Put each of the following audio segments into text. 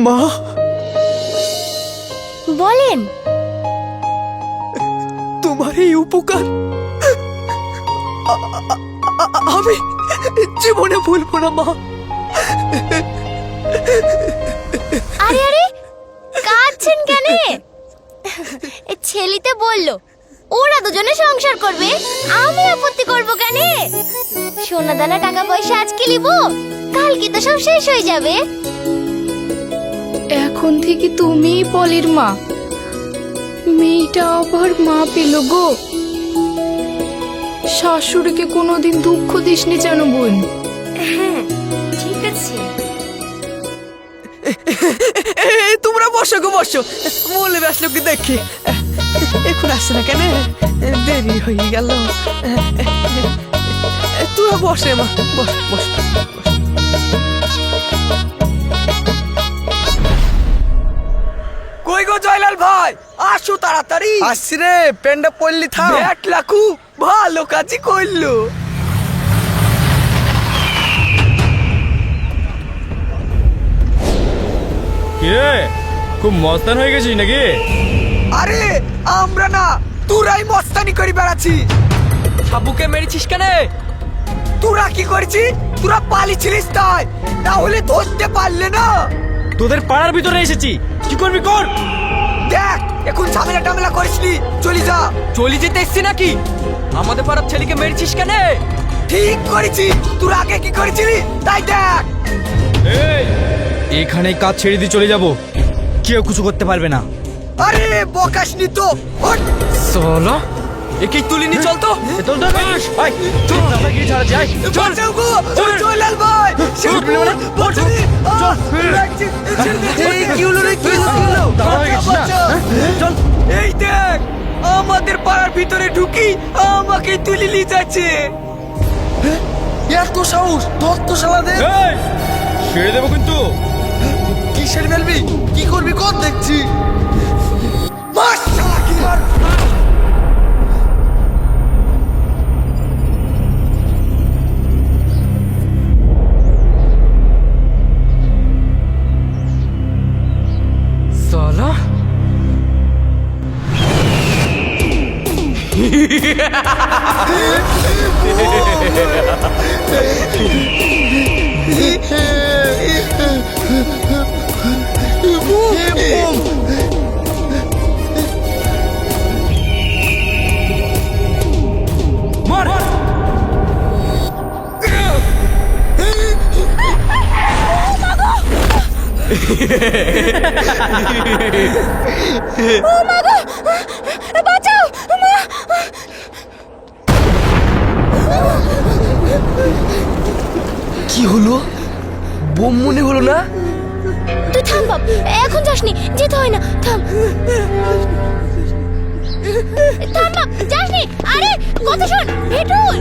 মা বলেন। তোমার এই উপকার আমি জীবনে ভুলবো না মা। আরে আরে কাঁদছেন কেন? ছেলিতে বললো ওরা দুজনে সংসার করবে, আমি আপত্তি করবো কেন? সোনা দানা টাকা পয়সা আজকে নিব, কালকে তো সব শেষ হয়ে যাবে। এখন থেকে তুমিই পলির মা। মেয়েটা আবার মা পেল গো। শাশুড়িকে কোনোদিন দুঃখ দিসনি যেন বোন। হ্যাঁ ঠিক আছে। তোমরা বসো গো বসো, বলে আসলো কি দেখি। এখন আসছে না কেন? দেরি হয়ে গেল। তোরা বসে মা, বস বস। কই গো জয়লাল ভাই, আসো তাড়াতাড়ি। আসছি রে, পেন্ডা পড়লি থাম। ব্যাট লাখু ভালো কাজই করলো। কিরে খুব মস্তান হয়ে গেছিস নাকি? আরে আমরা না, তোরাই মস্তানি করে বেড়াচ্ছি। সাবুকে মেরেছিস কেন? তোরা কি করেছিস? তোরা পালিয়েছিলিস তাই, তাহলে ধরতে পারলে না। তোদের পাড়ার ভিতরে এসেছি, কি করবি কর। দেখ এখন ঝামেলা টামেলা করিসনি, চলি যা। চলি যেতে এসছি নাকি? আমাদের পাড়ার ছেলেকে মেরেছিস কেন? ঠিক করেছি, তোরা আগে কি করেছিলি তাই দেখ। এখানে কাজ ছেড়ে দিয়ে চলে যাব, কেউ কিছু করতে পারবে না। আরে বকাসনি তো, ওঠ। চলো একেই তুলিনি, চল তো। চল তো ভাই, চল আমরা গিয়ে ছাড়া যাই। চল বাঁচাও গো, জয়লাল ভাই। বাঁচানি, লাগছে। এই কি হলো রে, কি হলো? দাঁড়া হয়ে গেছিস না? চল। এই দেখ আমাদের পাড়ার ভিতরে ঢুকি আমাকে তুলে নিয়ে যাচ্ছে। এত সাহস ধর তো শালাদের। এই, ছেড়ে দেবো কিন্তু। কিসের ফেলবি, কি করবি কর দেখছি। মার শালা কি মার। সালা মার। বাঁচাও মা। কি হলো? বোম মনে হলো না? তুই থাম বাপ, এখন যাসনি, যেতে হয় না, থাম। থাম বাপ, যাসনি। আরে কথা শোন, ভেটুল।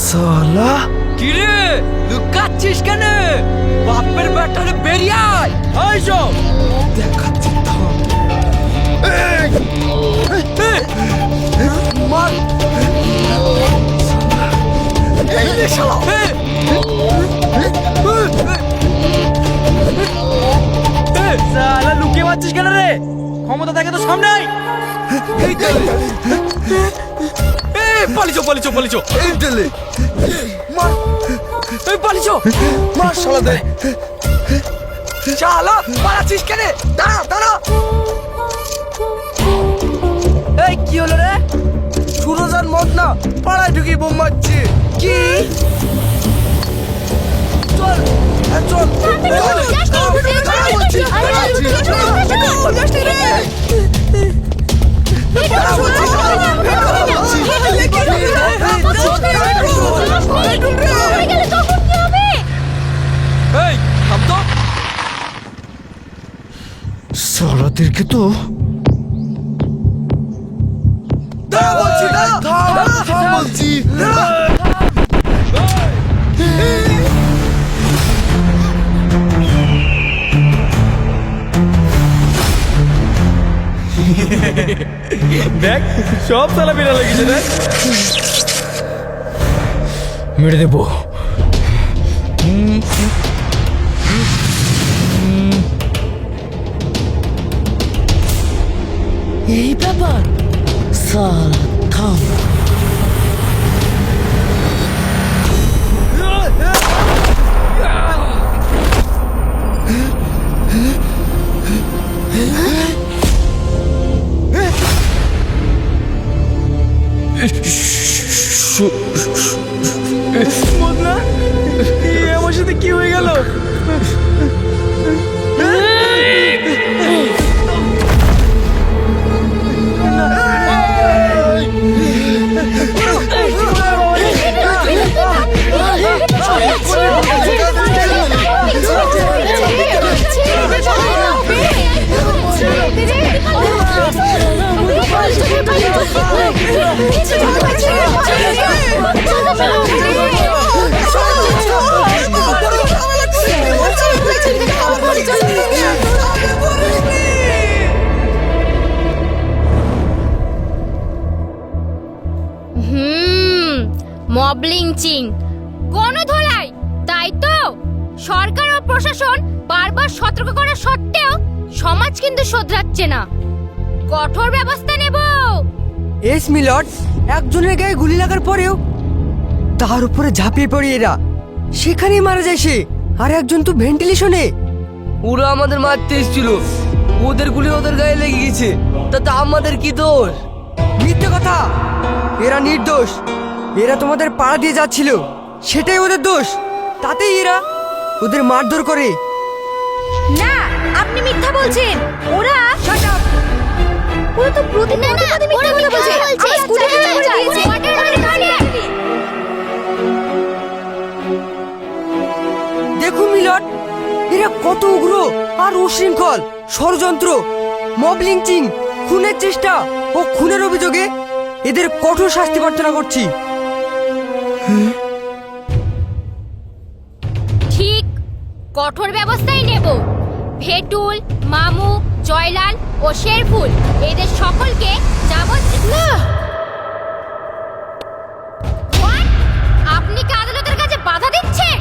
সালা কিরে লুকাচ্ছিস কেন? বাপের ব্যাটারে বেরিয়ে আয়। আইসো দেখাচ্ছি থাম। মার। এই রে শালা। শালা লুকিয়ে মারছিস কেন রে? ক্ষমতা থাকে তো সামনে আয়। এই দে। পালিচো পালিচো পালিচো। এই ঢেলে মার। এই পালিচো। মার শালাদের। শালা পালাচ্ছিস কেন? দাঁড়া দাঁড়া। এই কি হলো রে? সুরজান মদ না, পাড়ায় ঢুকি বোম মারছি। কি? চল চল। এই থাম তো। শালাদেরকে তো দাঁড়া বলছি, দাঁড়া বলছি। দেখ সব সালা বেরা লেগেছে দেখ মেরে দেবো। এই ব্যাপার সালা থাম। মদনা এ আমার সাথে কি হয়ে গেল? মব লিঞ্চিং গণধোলাই, তাই তো? সরকার ও প্রশাসন বারবার সতর্ক করা সত্ত্বেও সমাজ কিন্তু শোধরাচ্ছে না। কঠোর ব্যবস্থা নেব। এস মিলট, একজনের গায়ে গুলি লাগার পরেও তার উপরে ঝাঁপিয়ে পড়ে এরা, সেখানেই মারা যায় সে, আর একজন তো ভেন্টিলেশনে। ওরা আমাদের মারতে এসেছিল, ওদের গুলি ওদের গায়ে লেগে গেছে, তাতে আমাদের কি দোষ? মিথ্যে কথা, এরা নির্দোষ। এরা তোমাদের পাড়া দিয়ে যাচ্ছিল, সেটাই ওদের দোষ। তাতেই এরা ওদের মারধর করে। না, আপনি মিথ্যা বলছেন। ওরা ওরা তো প্রতিদিন মিথ্যা কথা বলছে। আমার স্কুলে দেখুন মিলট, এরা কত উগ্র আর উশৃঙ্খল। ষড়যন্ত্র, মব লিঞ্চিং, খুনের চেষ্টা ও খুনের অভিযোগে এদের কঠোর শাস্তি প্রার্থনা করছি। ঠিক কঠোর ব্যবস্থাই নেব। ভেটুল, মামু, জয়লাল ও শেরফুল এদের সকলকে যাবজ্জীবন। What? আপনি কি আদালতের কাছে বাধা দিচ্ছেন?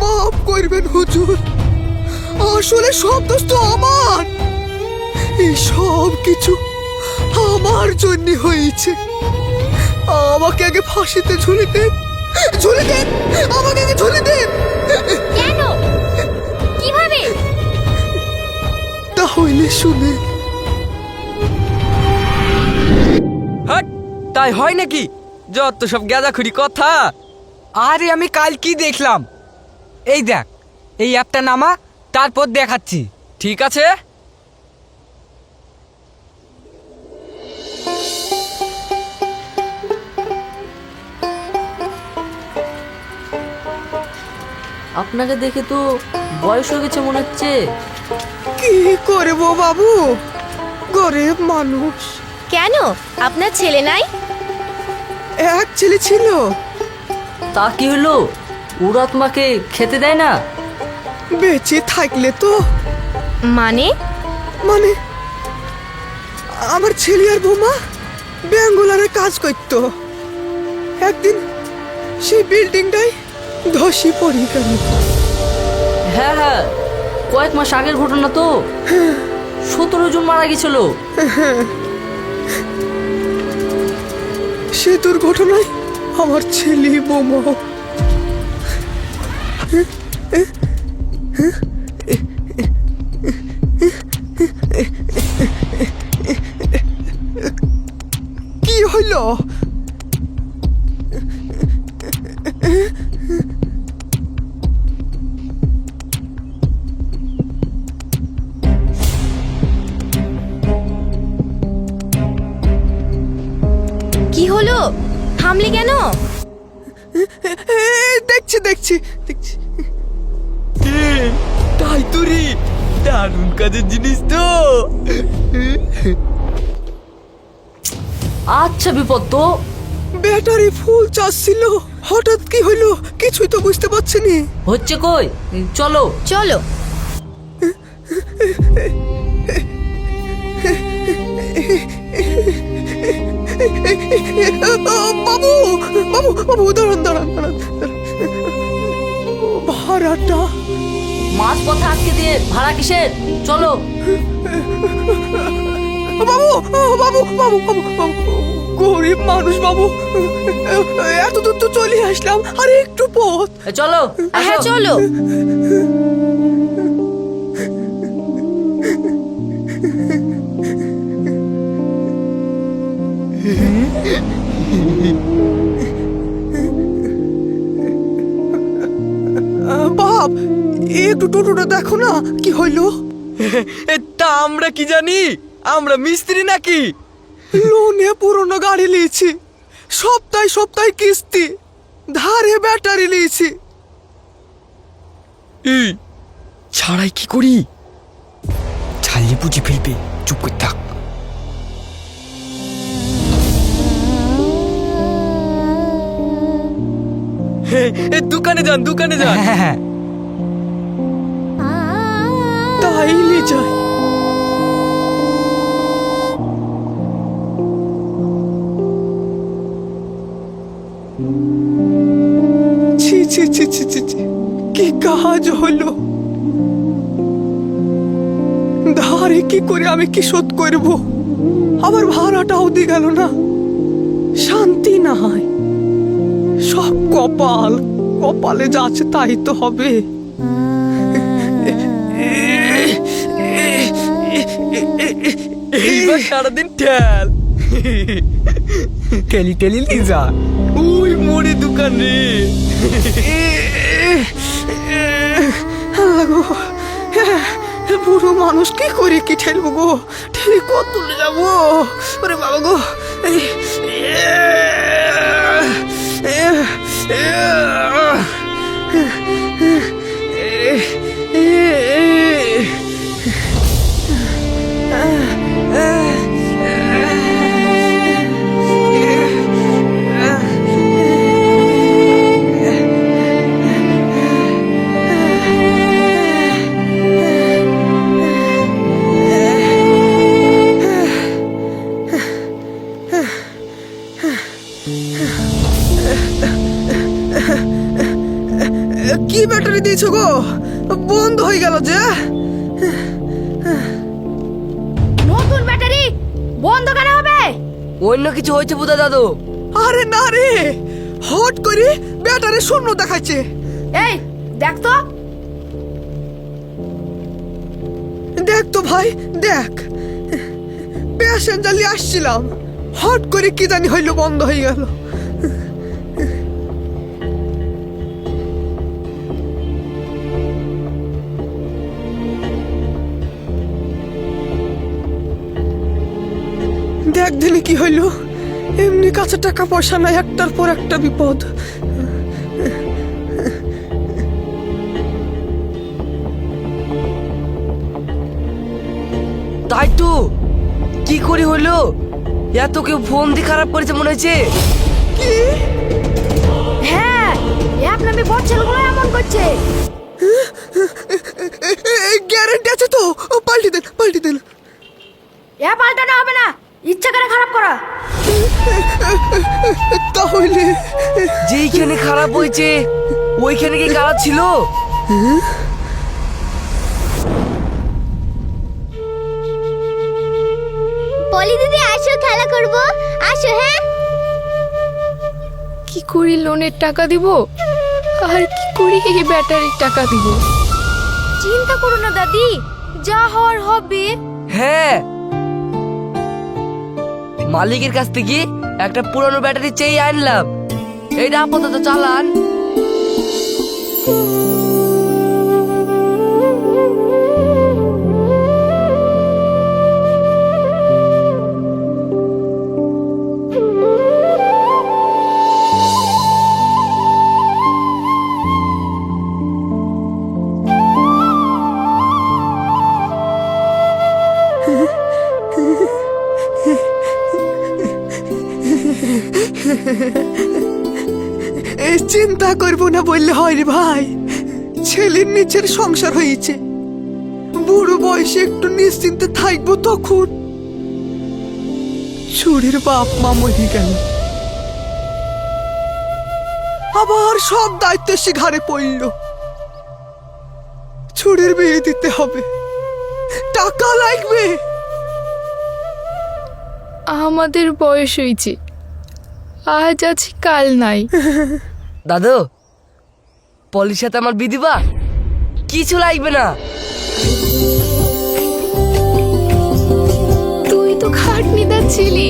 মাফ করবেন হুজুর, আসলে সব দোষ তো আমার। এই সব কিছু আমার জন্য হয়েছে। আমাকে আগে ফাঁসিতে ঝুলে দেন, ঝুলে দেন, আমাকে আগে ঝুলে দেন। কেন? কিভাবে? তাহলে শুনে। হাট, তাই হয় নাকি? যত সব গাঁজাখুরি কথা। আরে আমি কাল কি দেখলাম, এই দেখ, এই অ্যাপটা নামা, তারপর দেখাচ্ছি। ঠিক আছে, আপনাকে দেখে তো বয়স হয়ে গেছে মনে হচ্ছে। কি করবো বাবু, গরিব মানুষ। কেন? আপনার ছেলে নাই? এক ছেলে ছিল। তা কি হলো? ওরা তোমাকে খেতে দেয় না? বেঁচে থাকলে তো। মানে? মানে আমার ছেলে আর বৌমা ব্যাঙ্গালোরে কাজ করতো। একদিন সেই বিল্ডিংটাই ধসে পড়ে গেল। হ্যাঁ হ্যাঁ, কয়েক মাস আগের ঘটনা তো। 17 জন মারা গেছিল। সে দুর্ঘটনায় আমার ছেলে বৌমা। কি হইল? কি হলো? থামলে কেন? দেখছি দেখছি দেখছি। তাই তো রে, দারুণ কাজের জিনিস তো। আচ্ছা বিপদ তো। ব্যাটারি ফুল চার্জ ছিল, হঠাৎ কি হইলো কিছুই তো বুঝতে পারছি না। হচ্ছে কই, চলো। চলো। বাবু বাবু দাঁড়ান দাঁড়ান দাঁড়ান, ভাড়াটা মাছ পথে আটকে দিয়ে ভাড়া কিসের? চলো। বাবু বাবু বাবু বাবু বাবু, গরিব মানুষ বাবু, এত দূর তো চলে আসলাম, আর একটু পথ। চলো। হ্যাঁ চলো। বাপ, একটু টোটোটা দেখো না কি হইলো। তা আমরা কি জানি, আমরা মিস্ত্রি নাকি? লোনে পুরনো গাড়ি নিয়েছি, সপ্তাহে সপ্তাহে কিস্তি, ধারে ব্যাটারি নিয়েছি। এই ছাড়াই কি করি? ছাড়লে বুঝে ফেলবে, চুপ করে থাক। দোকানে যান, দোকানে যান। তাই নিয়ে যায়। ছি ছি ছি ছি ছি ছি, কি কাজ হলো। ধারে কি করে আমি কি শোধ করব? আবার ভাড়াটাও দিয়ে গেল না, শান্তি না হয়। সব কপাল, কপালে যা আছে তাই তো হবে। এইবার সারাদিন ঠেল টেলি টেলি নিয়ে যা। ওই মোড়ে দোকান রে। আল্লাহ গো, বুড়ো মানুষ কি করে কি ঠেলবো গো, ঠেলে কত দূরে যাবো? ওরে বাবা গো, কি ব্যাটারি দিয়েছো গো, বন্ধ হয়ে গেল যে। নতুন ব্যাটারি বন্ধ কেন হবে? অন্য কিছু হয়েছে বুধা দাদু। আরে না রে, হট করে ব্যাটারি শূন্য দেখাচ্ছে। এই দেখ তো। দেখ তো ভাই দেখ, প্যাসেঞ্জার নিয়ে আসছিলাম, হট করে কি জানি হইলো, বন্ধ হয়ে গেল। দেখ দিলে কি হইলো, এমনি কাছে টাকা পয়সা নাই, একটার পর একটা বিপদ। তাই তো, কি করে হলো? এত কেউ ফোন দিয়ে খারাপ করেছে মনে হয়েছে। কি হ্যাঁ, এক নামে বড় ছেলেগুলো এমন করছে। গ্যারান্টি আছে তো? পাল্টি দেন পাল্টি দেন। এ পাল্টানো হবে না, ইচ্ছা করে খারাপ করা। তাহলে যেইখানে খারাপ হয়েছে ওইখানে কি খারাপ ছিল? পলি দিদি আসো, খেলা করব, আসো। হ্যাঁ, কি করি লোনের টাকা দিব, আর কি করি এই ব্যাটারির টাকা দিব? চিন্তা করো না দাদি, যা হওয়ার হবে। হ্যাঁ, মালিকের কাছ থেকে একটা পুরনো ব্যাটারি চেয়ে আনলাম, এইটা আপাতত চালান। চিন্তা করবো না বললে হয় রে ভাই, ছেলের নিচের সংসার হয়েছে, বুড়ো বয়সে একটু নিশ্চিন্তে থাকবো, তখন চুরির বাপ মা মরে গেল। আবার সব দায়িত্ব সে ঘাড়ে পড়ল। ছুরির বিয়ে দিতে হবে, টাকা লাগবে। আমাদের বয়স হয়েছে, আজ আছি কাল নাই। দাদু, পলির সাথে আমার বিদিবা কিছু লাগবে না। তুই তো খাটনিদার ছিলি,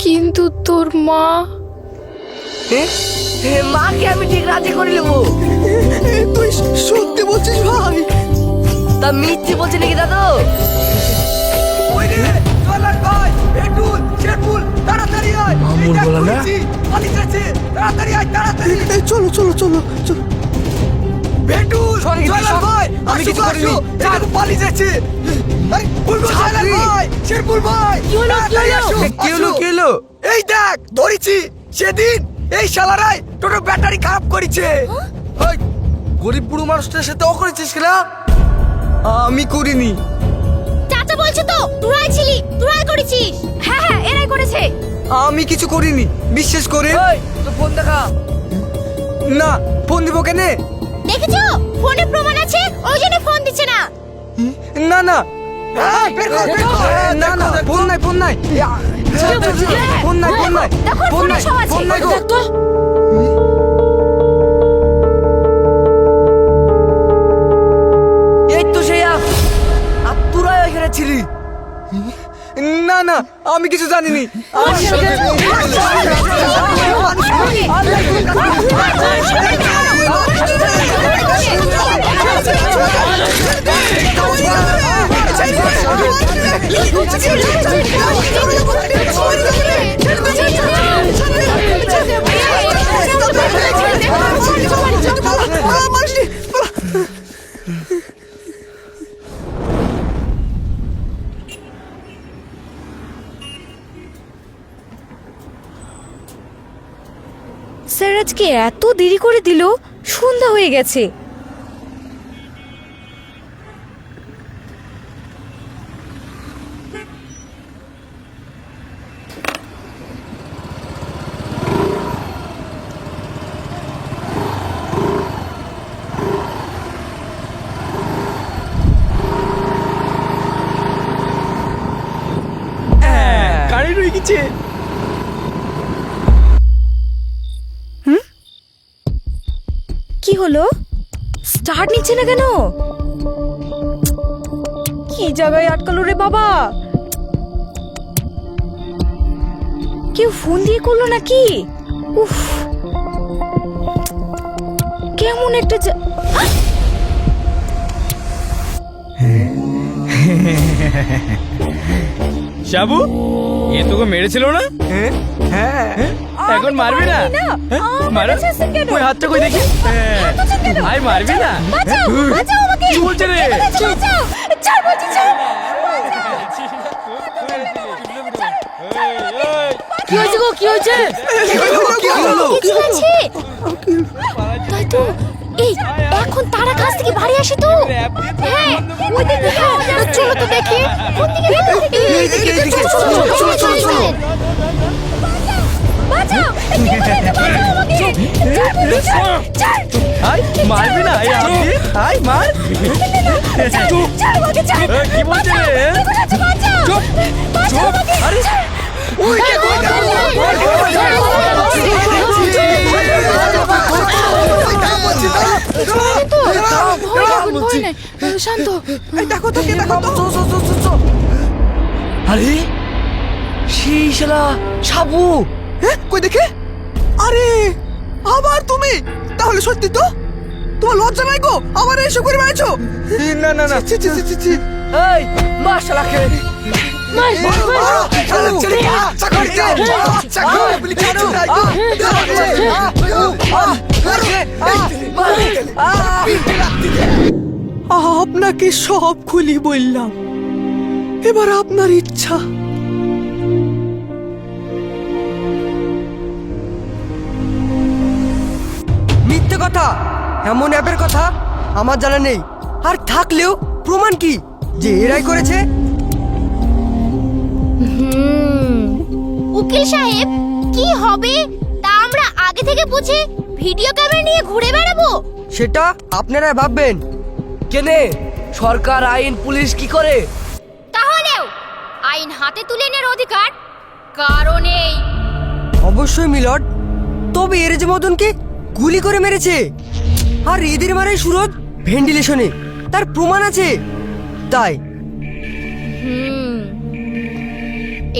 কিন্তু তোর মা মাকে আমি ঠিক রাজি করে নেবো। তুই সত্যি বলছিস ভাই? তা মিথ্যে বলছে নাকি দাদু? মামুর বলা না? চলো চলো চলো চলো। আমি কিছু করিনি। কি হলো? এই দেখ ধরেছি, সেদিন এই শালারাই টোটো ব্যাটারি খারাপ করেছে। ওই গরিব বুড়ো মানুষটার সাথে ও করেছিস কিনা? আমি করিনি। চাচা বলছে তো তোরাই ছিলি, তোরাই করেছিস। হ্যাঁ হ্যাঁ, এরাই করেছে। আমি কিছু করিনি, বিশ্বাস করে। ওই তো ফোন দেখা। না, ফোন দিব কেনে? দেখেছো, ফোনে প্রমাণ আছে, ওই জন্য ফোন দিচ্ছে না। না না বের কর, বের কর। না না, ফোন নাই ফোন নাই ফোন নাই ফোন নাই দেখো, ফোন ফোনে নাই সব আছে। ফোন নাই গো। দেখ তো। এই তো সেই আর তোরাই এখানে ছিলি। না না, আমি কিছু জানিনি। স্যার আজকে এত দেরি করে দিল, সন্ধ্যা হয়ে গেছে। গাড়ি রয়ে গেছে। কি হলো? স্টার্ট নিচ্ছে না কেন? কি জায়গায় আটকালো রে বাবা? কেউ ফোন দিয়ে করলো নাকি? উফ, কেমন একটা শাবু, এ তোকে মেরেছিল না? হ্যাঁ এখন মারবি না? মারো। কই হাতটা কই দেখি। ভাই মারবি না? কি বলছে রে? কি হয়েছে গো, কি হয়েছে? কি হলো? কি হয়েছে? তাই তো, এই এখন তারা কাছ থেকে বাড়ি আসে তো। হ্যাঁ, ওই দিক থেকে আওয়াজ আসছে। চলো তো দেখি কোন দিকে। এইদিকে, এইদিকে। চলো, চলো, চলো, চলো, চলো। বাঁচাও, আই মারবি না? এই আপনি আই মার। কি বলছে রে? চুপ চুপ। আরে ওই দেখো, ওই দেখো, ওই দেখো, ওই দেখো। ভয় নাই, শান্ত। এই দেখো তো, কে দেখো তো। আরে সেই শালা সাবু। কই দেখে? আরে আবার তুমি? তাহলে সত্যি তো? তোমার লজ্জা নাই গো? আবার এসব করে বেড়াচ্ছো? না না না, ছি ছি ছি ছি। এই মার শালাকে। আপনাকে সব খুলি বললাম, এবার আপনার ইচ্ছা। মিথ্যে কথা, এমন অ্যাপের কথা আমার জানা নেই। আর থাকলেও প্রমাণ কি যে এরাই করেছে? উকিল সাহেব, কি হবে আমরা আগে থেকে বুঝে ভিডিও ক্যামেরা নিয়ে ঘুরে বেড়াবো? সেটা আপনারা ভাববেন। কেনে সরকার আইন পুলিশ কি করে? তাহলেও আইন হাতে তুলে নেওয়ার অধিকার কারণ নেই। অবশ্যই মিলট, তবে এর যে মদনকে গুলি করে মেরেছে আর এদের মারে সুরজ ভেন্টিলেশনে, তার প্রমাণ আছে। তাই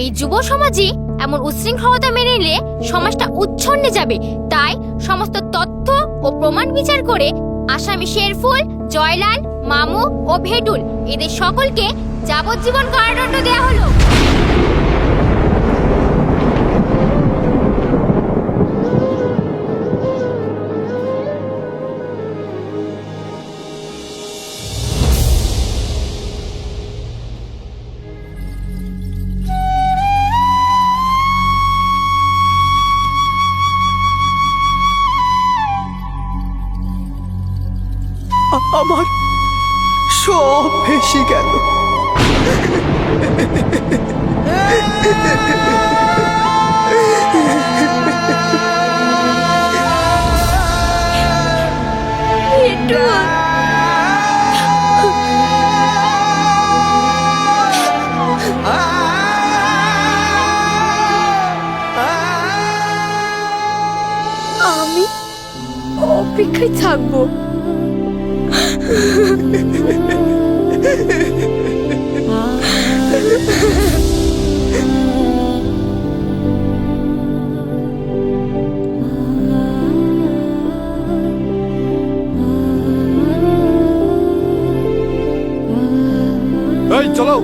এই যুব সমাজই এমন উচ্ছৃঙ্খলতা মেনে নিলে সমাজটা উচ্ছন্নে যাবে। তাই সমস্ত তথ্য ও প্রমাণ বিচার করে আসামি শেরফুল, জয়লাল, মামু ও ভেটুল এদের সকলকে যাবজ্জীবন কারাদণ্ড দেওয়া হলো। আমার সব ভেসে গেল। আমি অপেক্ষায় থাকবো। এই চলো।